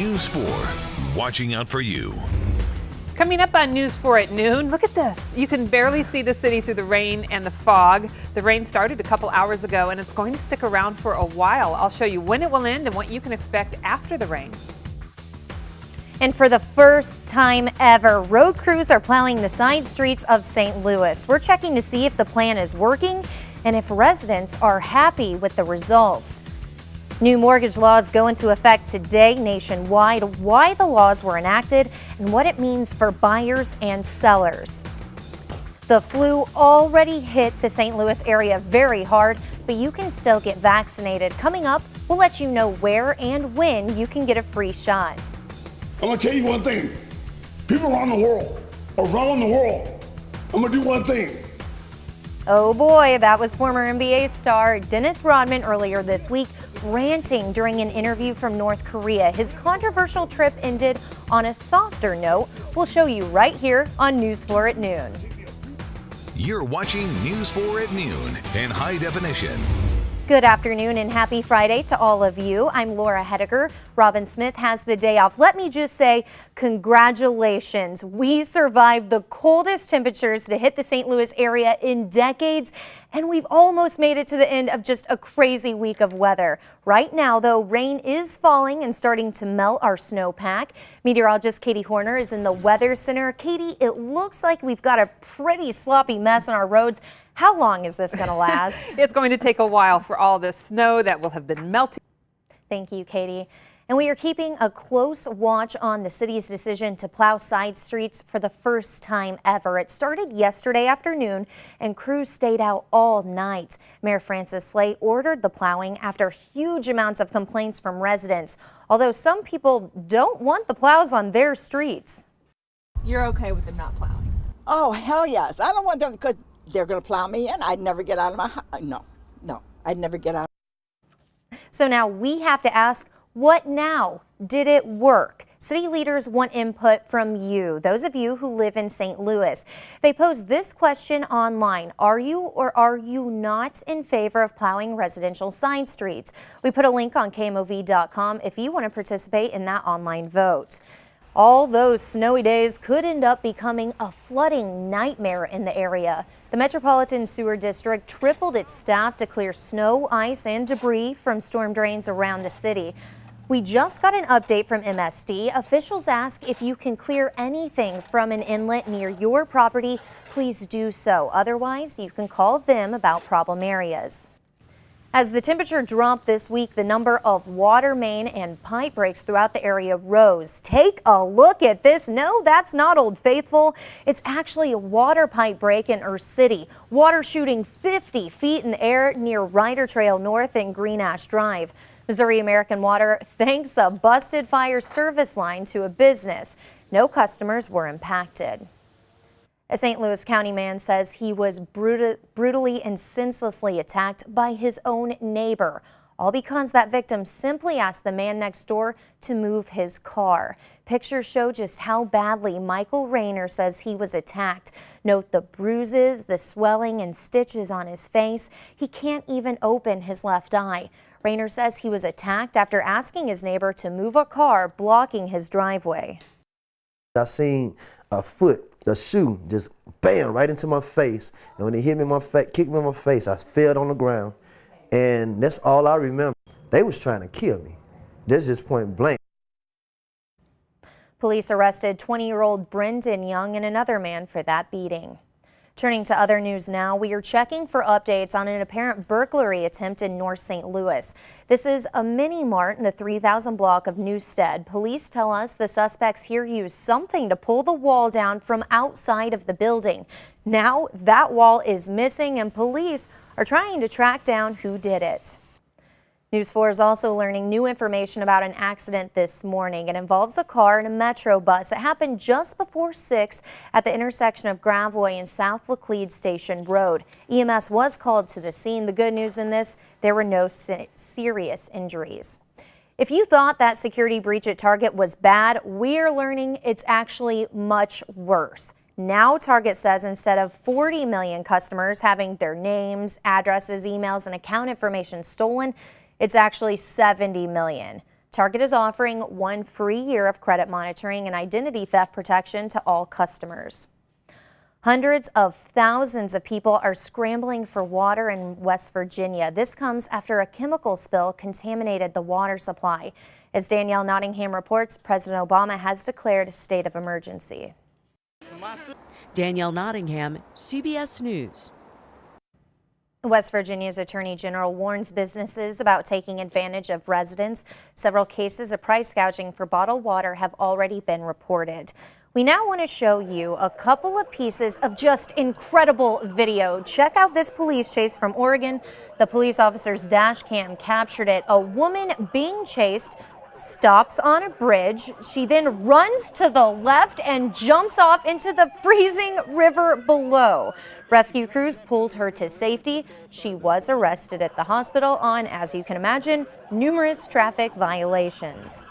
News 4, watching out for you. Coming up on News 4 at noon, look at this. You can barely see the city through the rain and the fog. The rain started a couple hours ago and it's going to stick around for a while. I'll show you when it will end and what you can expect after the rain. And for the first time ever, road crews are plowing the side streets of St. Louis. We're checking to see if the plan is working and if residents are happy with the results. New mortgage laws go into effect today nationwide, why the laws were enacted, and what it means for buyers and sellers. The flu already hit the St. Louis area very hard, but you can still get vaccinated. Coming up, we'll let you know where and when you can get a free shot. I'm gonna tell you one thing. People around the world, I'm gonna do one thing. Oh boy, that was former NBA star Dennis Rodman earlier this week, ranting during an interview from North Korea. His controversial trip ended on a softer note. We'll show you right here on News 4 at noon. You're watching News 4 at noon in high definition. Good afternoon and happy Friday to all of you. I'm Laura Hettiger. Robin Smith has the day off. Let me just say congratulations. We survived the coldest temperatures to hit the St. Louis area in decades, and we've almost made it to the end of just a crazy week of weather. Right now, though, rain is falling and starting to melt our snowpack. Meteorologist Katie Horner is in the Weather Center. Katie, it looks like we've got a pretty sloppy mess on our roads. How long is this going to last? It's going to take a while for all this snow that will have been melting. Thank you, Katie. And we are keeping a close watch on the city's decision to plow side streets for the first time ever. It started yesterday afternoon and crews stayed out all night. Mayor Francis Slay ordered the plowing after huge amounts of complaints from residents, although some people don't want the plows on their streets. You're okay with them not plowing? Oh, hell yes. I don't want them because they're going to plow me in. I'd never get out of my house. No, I'd never get out. So now we have to ask, what now? Did it work? City leaders want input from you, those of you who live in St. Louis. They posed this question online. Are you or are you not in favor of plowing residential side streets? We put a link on KMOV.com if you want to participate in that online vote. All those snowy days could end up becoming a flooding nightmare in the area. The Metropolitan Sewer District tripled its staff to clear snow, ice, and debris from storm drains around the city. We just got an update from MSD. Officials ask if you can clear anything from an inlet near your property, please do so. Otherwise, you can call them about problem areas. As the temperature dropped this week, the number of water main and pipe breaks throughout the area rose. Take a look at this. No, that's not Old Faithful. It's actually a water pipe break in Earth City. Water shooting 50 feet in the air near Ryder Trail North and Green Ash Drive. Missouri American Water thanks a busted fire service line to a business. No customers were impacted. A St. Louis County man says he was brutally and senselessly attacked by his own neighbor, all because that victim simply asked the man next door to move his car. Pictures show just how badly Michael Rayner says he was attacked. Note the bruises, the swelling, and stitches on his face. He can't even open his left eye. Rayner says he was attacked after asking his neighbor to move a car blocking his driveway. I seen a foot, the shoe, just bam, right into my face. And when it hit me in my face, kicked me in my face, I fell on the ground. And that's all I remember. They was trying to kill me. That's just point blank. Police arrested 20-year-old Brendan Young and another man for that beating. Turning to other news now, we are checking for updates on an apparent burglary attempt in North St. Louis. This is a mini mart in the 3000 block of Newstead. Police tell us the suspects here used something to pull the wall down from outside of the building. Now that wall is missing and police are trying to track down who did it. News 4 is also learning new information about an accident this morning. It involves a car and a Metro bus. It happened just before 6 at the intersection of Gravois and South Laclede Station Road. EMS was called to the scene. The good news in this, there were no serious injuries. If you thought that security breach at Target was bad, we're learning it's actually much worse. Now Target says instead of 40 million customers having their names, addresses, emails, and account information stolen, it's actually 70 million. Target is offering 1 free year of credit monitoring and identity theft protection to all customers. Hundreds of thousands of people are scrambling for water in West Virginia. This comes after a chemical spill contaminated the water supply. As Danielle Nottingham reports, President Obama has declared a state of emergency. Danielle Nottingham, CBS News. West Virginia's Attorney General warns businesses about taking advantage of residents. Several cases of price gouging for bottled water have already been reported. We now want to show you a couple of pieces of just incredible video. Check out this police chase from Oregon. The police officer's dash cam captured it. A woman being chased stops on a bridge. She then runs to the left and jumps off into the freezing river below. Rescue crews pulled her to safety. She was arrested at the hospital on, as you can imagine, numerous traffic violations.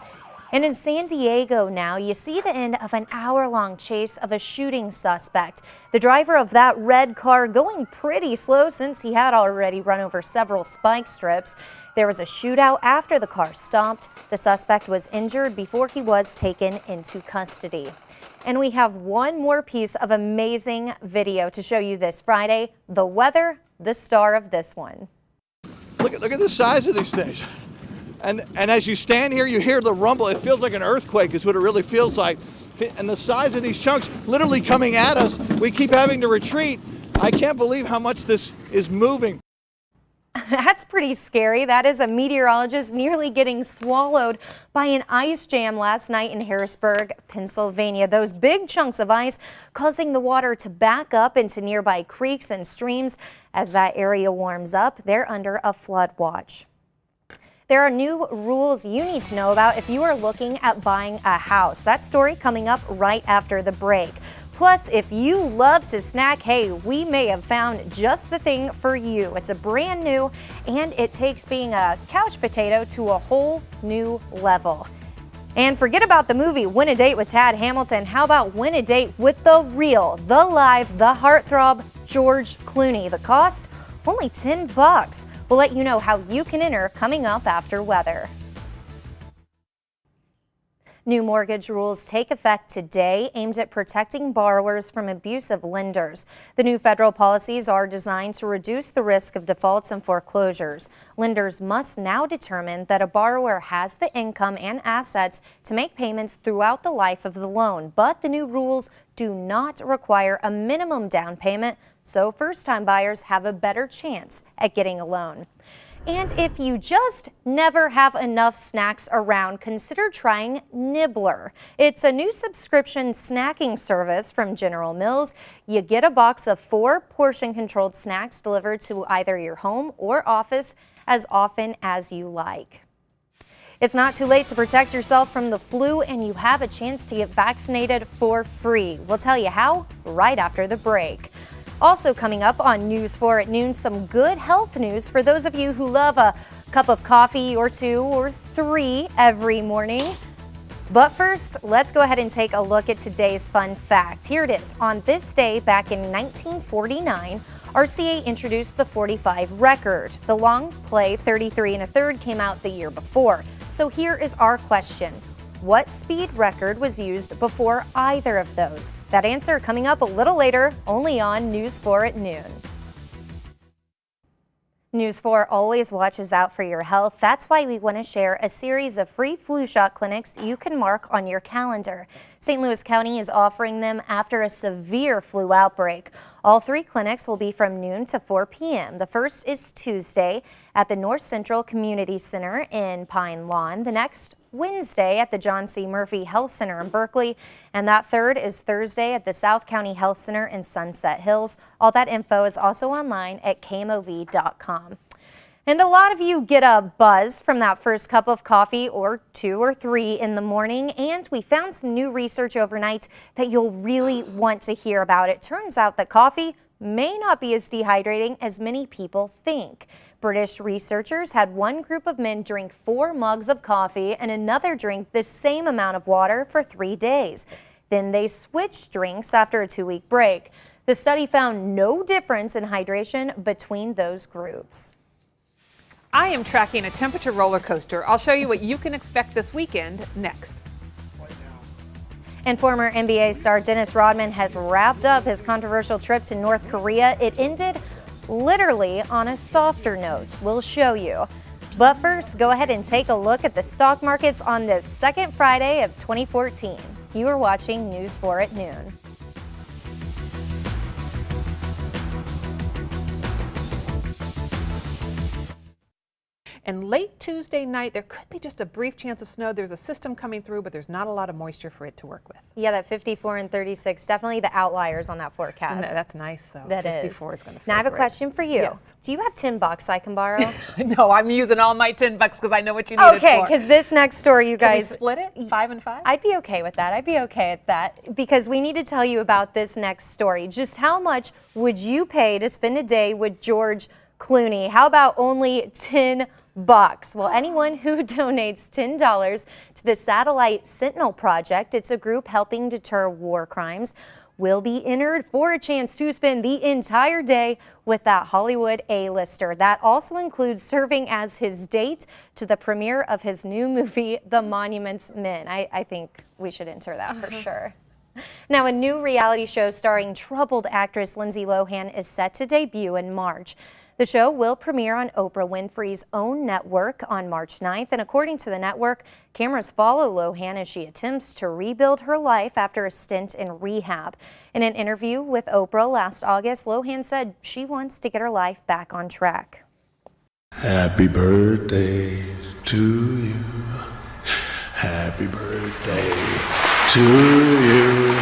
And in San Diego now, you see the end of an hour-long chase of a shooting suspect. The driver of that red car going pretty slow since he had already run over several spike strips. There was a shootout after the car stopped. The suspect was injured before he was taken into custody. And we have one more piece of amazing video to show you this Friday. The weather, the star of this one. Look at the size of these things. And as you stand here, you hear the rumble. It feels like an earthquake is what it really feels like. And the size of these chunks literally coming at us, we keep having to retreat. I can't believe how much this is moving. That's pretty scary. That is a meteorologist nearly getting swallowed by an ice jam last night in Harrisburg, Pennsylvania. Those big chunks of ice causing the water to back up into nearby creeks and streams. As that area warms up, they're under a flood watch. There are new rules you need to know about if you are looking at buying a house. That story coming up right after the break. Plus, if you love to snack, hey, we may have found just the thing for you. It's a brand new, and it takes being a couch potato to a whole new level. And forget about the movie Win a Date with Tad Hamilton. How about win a date with the real, the live, the heartthrob George Clooney? The cost? Only $10. We'll let you know how you can enter coming up after weather. New mortgage rules take effect today, aimed at protecting borrowers from abusive lenders. The new federal policies are designed to reduce the risk of defaults and foreclosures. Lenders must now determine that a borrower has the income and assets to make payments throughout the life of the loan, but the new rules do not require a minimum down payment, so first-time buyers have a better chance at getting a loan. And if you just never have enough snacks around, consider trying Nibbler. It's a new subscription snacking service from General Mills. You get a box of 4 portion-controlled snacks delivered to either your home or office as often as you like. It's not too late to protect yourself from the flu, and you have a chance to get vaccinated for free. We'll tell you how right after the break. Also coming up on News 4 at noon, some good health news for those of you who love a cup of coffee or 2 or 3 every morning. But first, let's go ahead and take a look at today's fun fact. Here it is. On this day back in 1949, RCA introduced the 45 record. The long play 33 1/3 came out the year before. So here is our question. What speed record was used before either of those? That answer coming up a little later, only on News 4 at noon. News 4 always watches out for your health. That's why we want to share a series of free flu shot clinics you can mark on your calendar. St. Louis County is offering them after a severe flu outbreak. All 3 clinics will be from noon to 4 p.m. The first is Tuesday at the North Central Community Center in Pine Lawn. The next Wednesday at the John C. Murphy Health Center in Berkeley, and that third is Thursday at the South County Health Center in Sunset Hills. All that info is also online at KMOV.com. And a lot of you get a buzz from that first cup of coffee or 2 or 3 in the morning, and we found some new research overnight that you'll really want to hear about. It turns out that coffee may not be as dehydrating as many people think. British researchers had one group of men drink 4 mugs of coffee and another drink the same amount of water for 3 days. Then they switched drinks after a 2-week break. The study found no difference in hydration between those groups. I am tracking a temperature roller coaster. I'll show you what you can expect this weekend next. And former NBA star Dennis Rodman has wrapped up his controversial trip to North Korea. It ended literally on a softer note. We'll show you. But first, go ahead and take a look at the stock markets on this second Friday of 2014. You are watching News 4 at noon. And late Tuesday night, there could be just a brief chance of snow. There's a system coming through, but there's not a lot of moisture for it to work with. Yeah, that 54 and 36, definitely the outliers on that forecast. That's nice, though. That 54 is going to feel Now, I have a great. question for you. Yes. Do you have $10 I can borrow? No, I'm using all my $10 because I know what you need Okay, it for. because this next story, you Can guys. we split it? 5 and 5? I'd be okay with that. I'd be okay at that because we need to tell you about this next story. Just how much would you pay to spend a day with George Clooney? How about only $10? Well, anyone who donates $10 to the Satellite Sentinel Project, it's a group helping deter war crimes, will be entered for a chance to spend the entire day with that Hollywood A-lister. That also includes serving as his date to the premiere of his new movie, The Monuments Men. I think we should enter that for sure. Now, a new reality show starring troubled actress Lindsay Lohan is set to debut in March. The show will premiere on Oprah Winfrey's own network on March 9th, and according to the network, cameras follow Lohan as she attempts to rebuild her life after a stint in rehab. In an interview with Oprah last August, Lohan said she wants to get her life back on track. Happy birthday to you. Happy birthday to you.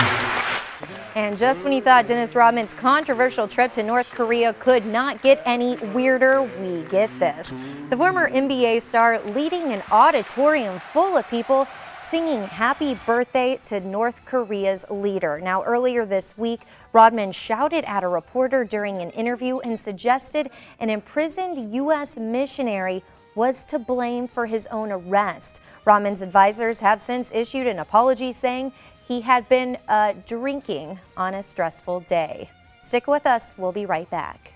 And just when you thought Dennis Rodman's controversial trip to North Korea could not get any weirder, we get this. The former NBA star leading an auditorium full of people singing happy birthday to North Korea's leader. Now, earlier this week, Rodman shouted at a reporter during an interview and suggested an imprisoned U.S. missionary was to blame for his own arrest. Rodman's advisors have since issued an apology saying he had been drinking on a stressful day. Stick with us. We'll be right back.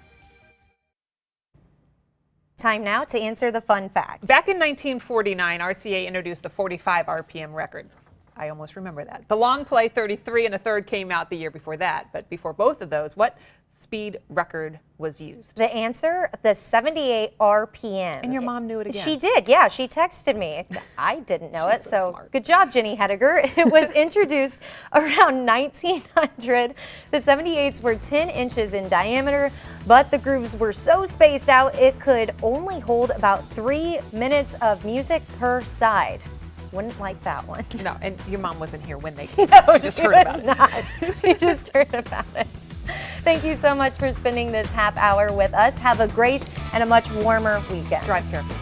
Time now to answer the fun fact. Back in 1949, RCA introduced the 45 RPM record. I almost remember that. The long play 33 1/3 came out the year before that. But before both of those, what speed record was used? The answer, the 78 RPM. And your mom knew it again. She did, yeah. She texted me. I didn't know it, so smart. good job, Jenny Hettiger. It was introduced around 1900. The 78s were 10 inches in diameter, but the grooves were so spaced out it could only hold about 3 minutes of music per side. Wouldn't like that one. No, and your mom wasn't here when they came. No, just she heard was about it. not. She just heard about it. Thank you so much for spending this half hour with us. Have a great and a much warmer weekend. Drive safely.